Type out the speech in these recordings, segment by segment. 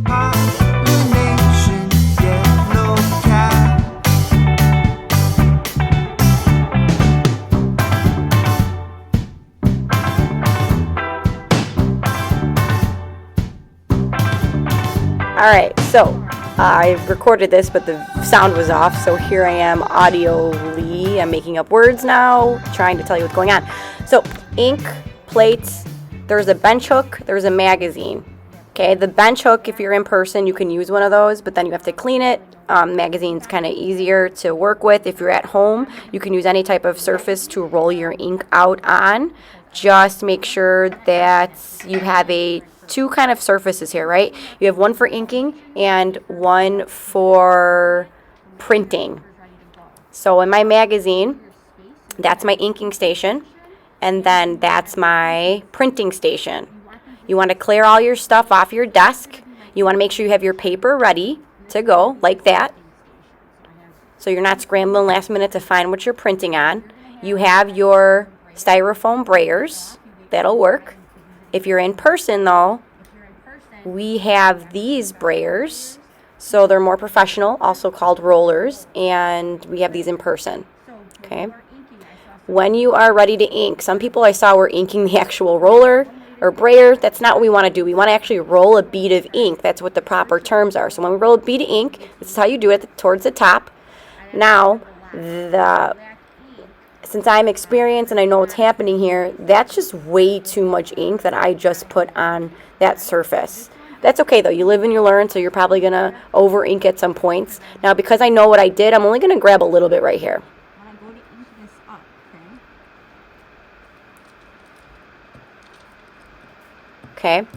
Pollination, yellow cat. Alright, so I've recorded this, but the sound was off, so here I am audioly. I'm making up words now, trying to tell you what's going on. So, ink, plates, there's a bench hook, there's a magazine. Okay, the bench hook, if you're in person, you can use one of those, but then you have to clean it. Magazine's kind of easier to work with. If you're at home, you can use any type of surface to roll your ink out on. Just make sure that you have two kind of surfaces here, right? You have one for inking and one for printing. So in my magazine, that's my inking station, and then that's my printing station. You want to clear all your stuff off your desk. You want to make sure you have your paper ready to go, like that. So you're not scrambling last minute to find what you're printing on. You have your styrofoam brayers. That'll work. If you're in person, though, we have these brayers. So they're more professional, also called rollers, and we have these in person. Okay. When you are ready to ink, some people I saw were inking the actual roller or brayer. That's not what we want to do. We want to actually roll a bead of ink. That's what the proper terms are. So when we roll a bead of ink, this is how you do it, towards the top. Now, since I'm experienced and I know what's happening here, that's just way too much ink that I just put on that surface. That's okay, though. You live and you learn, so you're probably going to over-ink at some points. Now, because I know what I did, I'm only going to grab a little bit right here. Okay.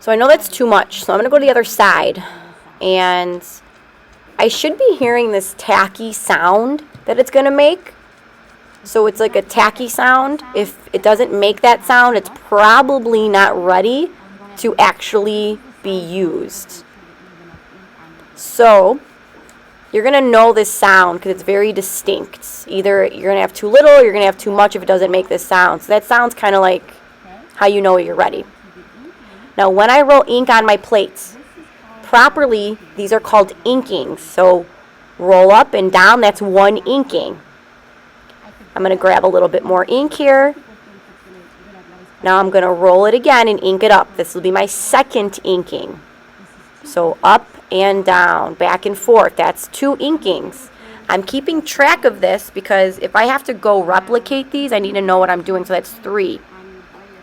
So I know that's too much, so I'm going to go to the other side. And I should be hearing this tacky sound that it's going to make. So it's like a tacky sound. If it doesn't make that sound, it's probably not ready to actually be used. So you're going to know this sound because it's very distinct. Either you're going to have too little or you're going to have too much if it doesn't make this sound. So that sounds kind of like how you know you're ready. Now when I roll ink on my plates, properly, these are called inkings. So roll up and down, that's one inking. I'm going to grab a little bit more ink here. Now I'm going to roll it again and ink it up. This will be my second inking. So up and down, back and forth. That's two inkings. I'm keeping track of this because if I have to go replicate these, I need to know what I'm doing. So that's 3.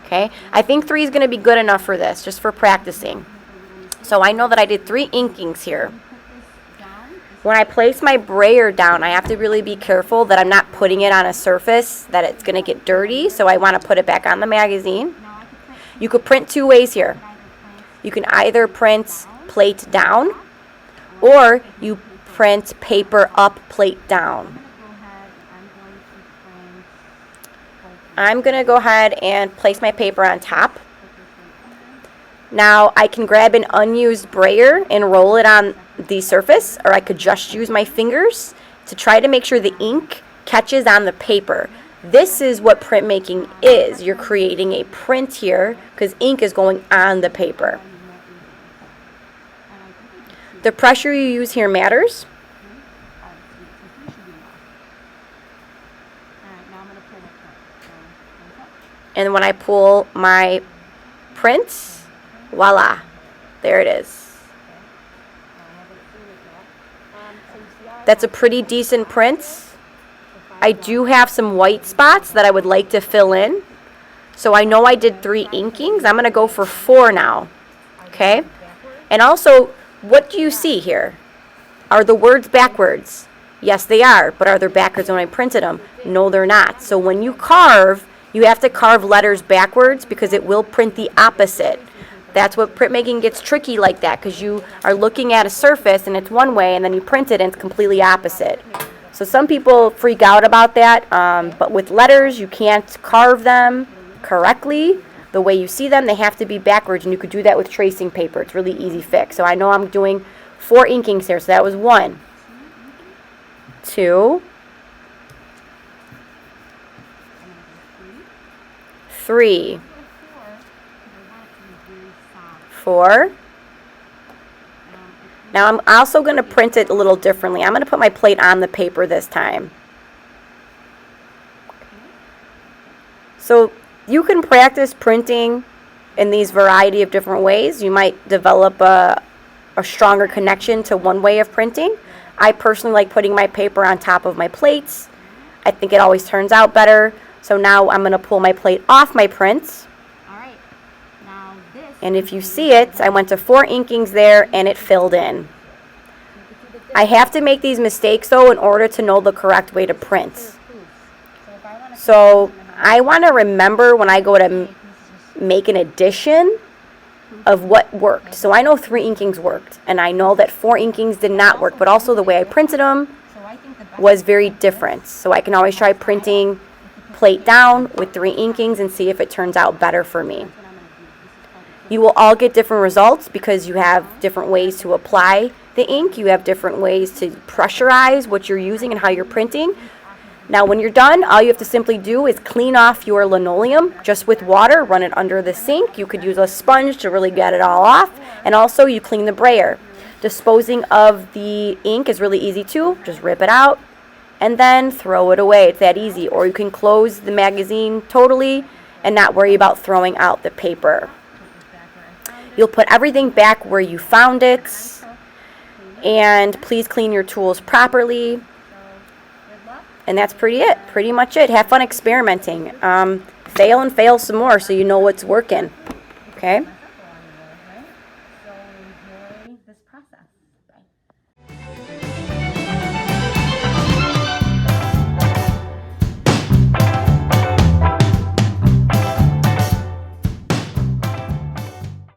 Okay? I think 3 is going to be good enough for this, just for practicing. So I know that I did 3 inkings here. When I place my brayer down, I have to really be careful that I'm not putting it on a surface that it's going to get dirty. So I want to put it back on the magazine. You could print 2 ways here. You can either print plate down, or you print paper up, plate down. I'm going to go ahead and place my paper on top. Now I can grab an unused brayer and roll it on the surface, or I could just use my fingers to try to make sure the ink catches on the paper. This is what printmaking is. You're creating a print here because ink is going on the paper. The pressure you use here matters. And when I pull my print, voila, there it is. That's a pretty decent print. I do have some white spots that I would like to fill in. So I know I did 3 inkings. I'm going to go for 4 now. Okay? And also, what do you see here? Are the words backwards? Yes, they are. But are they backwards when I printed them? No, they're not. So when you carve, you have to carve letters backwards because it will print the opposite. That's what printmaking gets tricky like that, because you are looking at a surface and it's one way, and then you print it and it's completely opposite. So some people freak out about that, but with letters, you can't carve them correctly the way you see them. They have to be backwards, and you could do that with tracing paper. It's really easy fix. So I know I'm doing 4 inkings here. So that was 1, 2, 3. 4. Now I'm also going to print it a little differently. I'm going to put my plate on the paper this time. So you can practice printing in these variety of different ways. You might develop a stronger connection to one way of printing. I personally like putting my paper on top of my plates. I think it always turns out better. So now I'm going to pull my plate off my prints. And if you see it, I went to 4 inkings there and it filled in. I have to make these mistakes though in order to know the correct way to print. So I want to remember when I go to make an addition of what worked. So I know 3 inkings worked, and I know that 4 inkings did not work, but also the way I printed them was very different. So I can always try printing plate down with 3 inkings and see if it turns out better for me. You will all get different results because you have different ways to apply the ink. You have different ways to pressurize what you're using and how you're printing. Now when you're done, all you have to simply do is clean off your linoleum just with water, run it under the sink. You could use a sponge to really get it all off, and also you clean the brayer. Disposing of the ink is really easy too. Just rip it out and then throw it away. It's that easy. Or you can close the magazine totally and not worry about throwing out the paper. You'll put everything back where you found it, and please clean your tools properly. And that's pretty much it. Have fun experimenting. Fail and fail some more so you know what's working. Okay?